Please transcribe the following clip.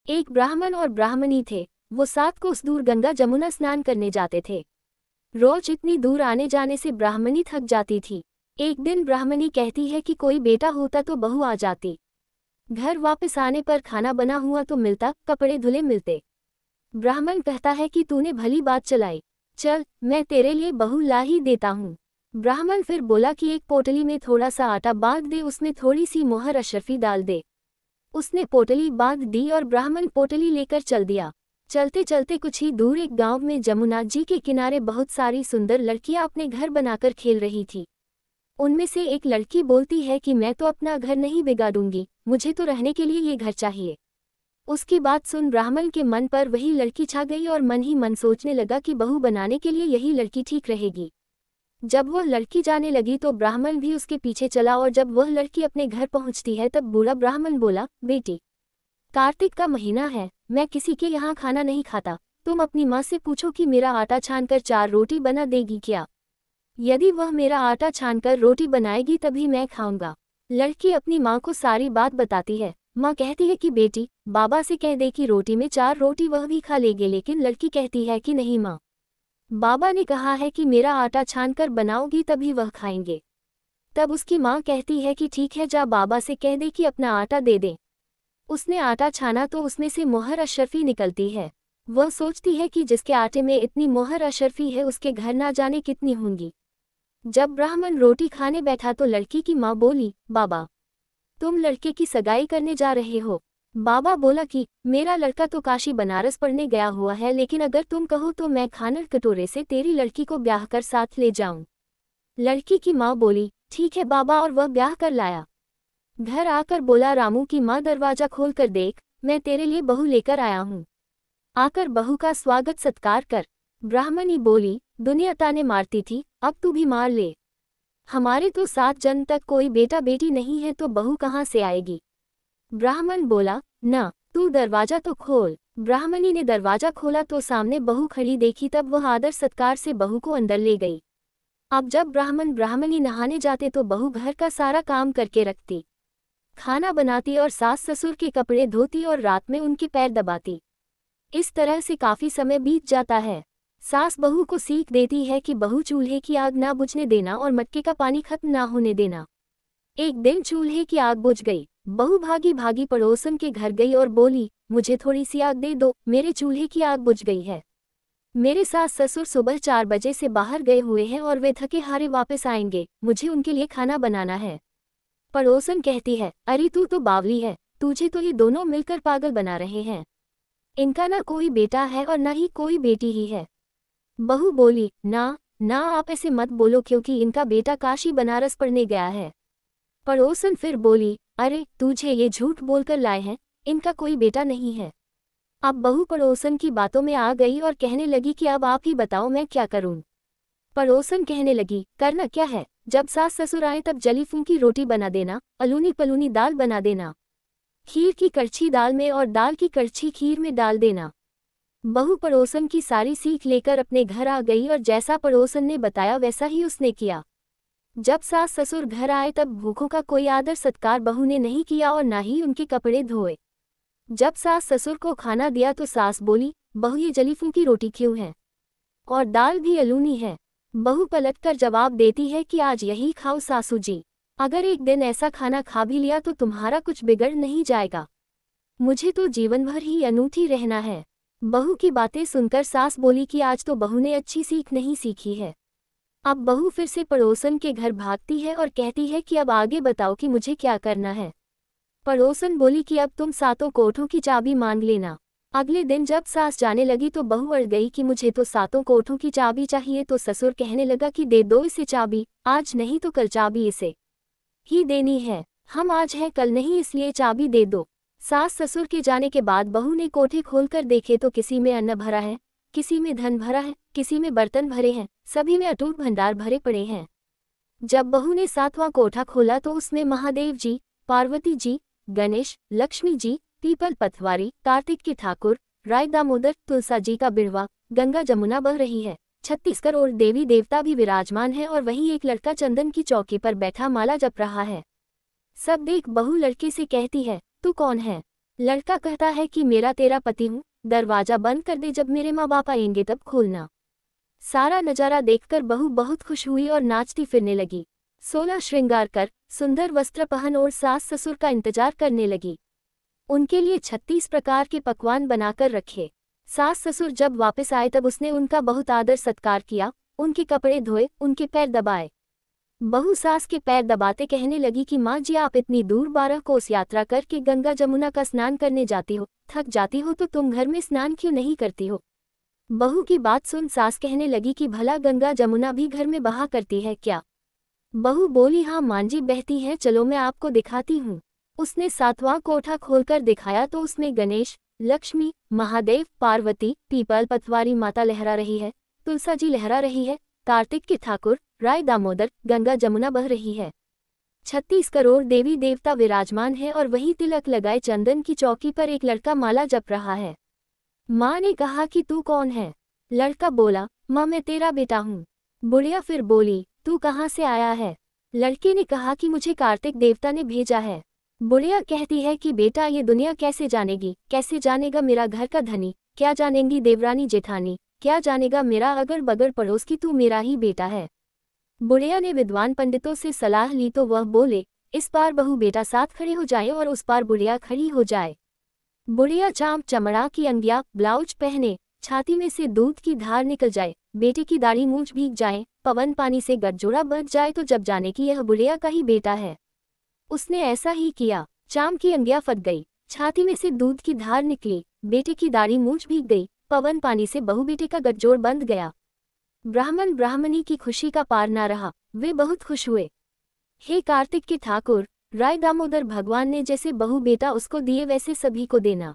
एक ब्राह्मण और ब्राह्मणी थे। वो 7 कोस दूर गंगा जमुना स्नान करने जाते थे। रोज इतनी दूर आने जाने से ब्राह्मणी थक जाती थी। एक दिन ब्राह्मणी कहती है कि कोई बेटा होता तो बहू आ जाती। घर वापस आने पर खाना बना हुआ तो मिलता, कपड़े धुले मिलते। ब्राह्मण कहता है कि तूने भली बात चलाई, चल मैं तेरे लिए बहू ला ही देता हूँ। ब्राह्मण फिर बोला कि एक पोटली में थोड़ा सा आटा बांध दे, उसमें थोड़ी सी मोहर अशरफी डाल दे। उसने पोटली बांध दी और ब्राह्मण पोटली लेकर चल दिया। चलते चलते कुछ ही दूर एक गांव में जमुना जी के किनारे बहुत सारी सुंदर लड़कियां अपने घर बनाकर खेल रही थी। उनमें से एक लड़की बोलती है कि मैं तो अपना घर नहीं बिगाड़ूंगी, मुझे तो रहने के लिए ये घर चाहिए। उसकी बात सुन ब्राह्मण के मन पर वही लड़की छा गई और मन ही मन सोचने लगा कि बहू बनाने के लिए यही लड़की ठीक रहेगी। जब वह लड़की जाने लगी तो ब्राह्मण भी उसके पीछे चला और जब वह लड़की अपने घर पहुंचती है तब बूढ़ा ब्राह्मण बोला, बेटी, कार्तिक का महीना है, मैं किसी के यहाँ खाना नहीं खाता, तुम अपनी माँ से पूछो कि मेरा आटा छानकर 4 रोटी बना देगी क्या। यदि वह मेरा आटा छानकर रोटी बनाएगी तभी मैं खाऊंगा। लड़की अपनी माँ को सारी बात बताती है। माँ कहती है कि बेटी, बाबा से कह दे कि रोटी में 4 रोटी वह भी खा लेंगे, लेकिन लड़की कहती है कि नहीं माँ, बाबा ने कहा है कि मेरा आटा छानकर बनाओगी तभी वह खाएंगे। तब उसकी माँ कहती है कि ठीक है, जा बाबा से कह दे कि अपना आटा दे दे। उसने आटा छाना तो उसमें से मोहर अशरफी निकलती है। वह सोचती है कि जिसके आटे में इतनी मोहर अशरफी है उसके घर ना जाने कितनी होंगी। जब ब्राह्मण रोटी खाने बैठा तो लड़की की माँ बोली, बाबा, तुम लड़के की सगाई करने जा रहे हो। बाबा बोला कि मेरा लड़का तो काशी बनारस पढ़ने गया हुआ है, लेकिन अगर तुम कहो तो मैं खानर कटोरे से तेरी लड़की को ब्याह कर साथ ले जाऊं। लड़की की माँ बोली, ठीक है बाबा, और वह ब्याह कर लाया। घर आकर बोला, रामू की माँ, दरवाजा खोल कर देख, मैं तेरे लिए बहू लेकर आया हूँ, आकर बहू का स्वागत सत्कार कर। ब्राह्मणी बोली, दुनिया ताने मारती थी, अब तू भी मार ले। हमारे तो 7 जन्म तक कोई बेटा बेटी नहीं है तो बहू कहाँ से आएगी। ब्राह्मण बोला, ना, तू दरवाजा तो खोल। ब्राह्मणी ने दरवाजा खोला तो सामने बहू खड़ी देखी, तब वह आदर सत्कार से बहू को अंदर ले गई। अब जब ब्राह्मण ब्राह्मणी नहाने जाते तो बहू घर का सारा काम करके रखती, खाना बनाती और सास ससुर के कपड़े धोती और रात में उनके पैर दबाती। इस तरह से काफी समय बीत जाता है। सास बहू को सीख देती है कि बहू चूल्हे की आग ना बुझने देना और मटके का पानी खत्म ना होने देना। एक दिन चूल्हे की आग बुझ गई। बहू भागी भागी पड़ोसन के घर गई और बोली, मुझे थोड़ी सी आग दे दो, मेरे चूल्हे की आग बुझ गई है। मेरे सास ससुर सुबह 4 बजे से बाहर गए हुए हैं और वे थके हारे वापस आएंगे, मुझे उनके लिए खाना बनाना है। पड़ोसन कहती है, अरे तू तो बावली है, तुझे तो ये दोनों मिलकर पागल बना रहे हैं। इनका ना कोई बेटा है और ना ही कोई बेटी ही है। बहू बोली, ना ना, आप ऐसे मत बोलो, क्योंकि इनका बेटा काशी बनारस पढ़ने गया है। पड़ोसन फिर बोली, अरे तुझे ये झूठ बोलकर लाए हैं, इनका कोई बेटा नहीं है। अब बहू पड़ोसन की बातों में आ गई और कहने लगी कि अब आप ही बताओ मैं क्या करूं। पड़ोसन कहने लगी, करना क्या है, जब सास ससुर आए तब जली फूंकी रोटी बना देना, अलूनी पलूनी दाल बना देना, खीर की कड़छी दाल में और दाल की कड़छी खीर में डाल देना। बहू पड़ोसन की सारी सीख लेकर अपने घर आ गई और जैसा पड़ोसन ने बताया वैसा ही उसने किया। जब सास ससुर घर आए तब भूखों का कोई आदर सत्कार बहू ने नहीं किया और ना ही उनके कपड़े धोए। जब सास ससुर को खाना दिया तो सास बोली, बहू ये जली फूंकी रोटी क्यों है, और दाल भी अलूनी है। बहू पलटकर जवाब देती है कि आज यही खाओ सासू जी, अगर एक दिन ऐसा खाना खा भी लिया तो तुम्हारा कुछ बिगड़ नहीं जाएगा, मुझे तो जीवन भर ही अनूठी रहना है। बहू की बातें सुनकर सास बोली कि आज तो बहू ने अच्छी सीख नहीं सीखी है। अब बहू फिर से पड़ोसन के घर भागती है और कहती है कि अब आगे बताओ कि मुझे क्या करना है। पड़ोसन बोली कि अब तुम 7 कोठों की चाबी मांग लेना। अगले दिन जब सास जाने लगी तो बहू अड़ गई कि मुझे तो 7 कोठों की चाबी चाहिए, तो ससुर कहने लगा कि दे दो इसे चाबी, आज नहीं तो कल चाबी इसे ही देनी है, हम आज हैं कल नहीं, इसलिए चाबी दे दो। सास ससुर के जाने के बाद बहू ने कोठे खोलकर देखे तो किसी में अन्न भरा है, किसी में धन भरा है, किसी में बर्तन भरे हैं, सभी में अटूट भंडार भरे पड़े हैं। जब बहू ने 7वां कोठा खोला तो उसमें महादेव जी, पार्वती जी, गणेश, लक्ष्मी जी, पीपल पथवारी, कार्तिक के ठाकुर, राय दामोदर, तुलसा जी का बिड़वा, गंगा जमुना बह रही है, 36 करोड़ देवी देवता भी विराजमान है और वहीं एक लड़का चंदन की चौकी पर बैठा माला जप रहा है। सब देख बहू लड़के से कहती है, तू कौन है। लड़का कहता है कि मेरा तेरा पति हूँ, दरवाजा बंद कर दे, जब मेरे माँ बाप आएंगे तब खोलना। सारा नजारा देखकर बहू बहुत खुश हुई और नाचती फिरने लगी। 16 श्रृंगार कर, सुंदर वस्त्र पहन और सास ससुर का इंतजार करने लगी। उनके लिए 36 प्रकार के पकवान बनाकर रखे। सास ससुर जब वापस आए तब उसने उनका बहुत आदर सत्कार किया, उनके कपड़े धोए, उनके पैर दबाए। बहू सास के पैर दबाते कहने लगी कि माँ जी, आप इतनी दूर 12 कोस यात्रा करके गंगा जमुना का स्नान करने जाती हो, थक जाती हो तो तुम घर में स्नान क्यों नहीं करती हो। बहू की बात सुन सास कहने लगी कि भला गंगा जमुना भी घर में बहा करती है क्या। बहू बोली, हाँ माँ जी बहती है, चलो मैं आपको दिखाती हूँ। उसने 7वां कोठा खोलकर दिखाया तो उसमें गणेश, लक्ष्मी, महादेव, पार्वती, पीपल पतवारी माता लहरा रही है, तुलसा जी लहरा रही है, कार्तिक के ठाकुर, राय दामोदर, गंगा जमुना बह रही है। 36 करोड़ देवी देवता विराजमान है और वही तिलक लगाए चंदन की चौकी पर एक लड़का माला जप रहा है। माँ ने कहा कि तू कौन है। लड़का बोला, माँ मैं तेरा बेटा हूँ। बुढ़िया फिर बोली, तू कहाँ से आया है। लड़के ने कहा कि मुझे कार्तिक देवता ने भेजा है। बुढ़िया कहती है कि बेटा ये दुनिया कैसे जानेगी, कैसे जानेगा मेरा घर का धनी, क्या जानेंगी देवरानी जेठानी, क्या जानेगा मेरा अगल बगल पड़ोस की तू मेरा ही बेटा है। बुढ़िया ने विद्वान पंडितों से सलाह ली तो वह बोले, इस पार बहू बेटा साथ खड़े हो जाए और उस पार बुढ़िया खड़ी हो जाए। बुढ़िया चाम चमड़ा की अंगिया ब्लाउज पहने, छाती में से दूध की धार निकल जाए, बेटे की दाढ़ी मूंछ भीग जाए, पवन पानी से गठजोड़ा बच जाए तो जब जाने की यह बुढ़िया का ही बेटा है। उसने ऐसा ही किया। चाम की अंगिया फट गई, छाती में से दूध की धार निकली, बेटे की दाढ़ी मूंछ भीग गई, पवन पानी से बहू बेटे का गठजोड़ बंध गया। ब्राह्मण ब्राह्मणी की खुशी का पार ना रहा, वे बहुत खुश हुए। हे कार्तिक के ठाकुर, राय दामोदर, भगवान ने जैसे बहू बेटा उसको दिए वैसे सभी को देना।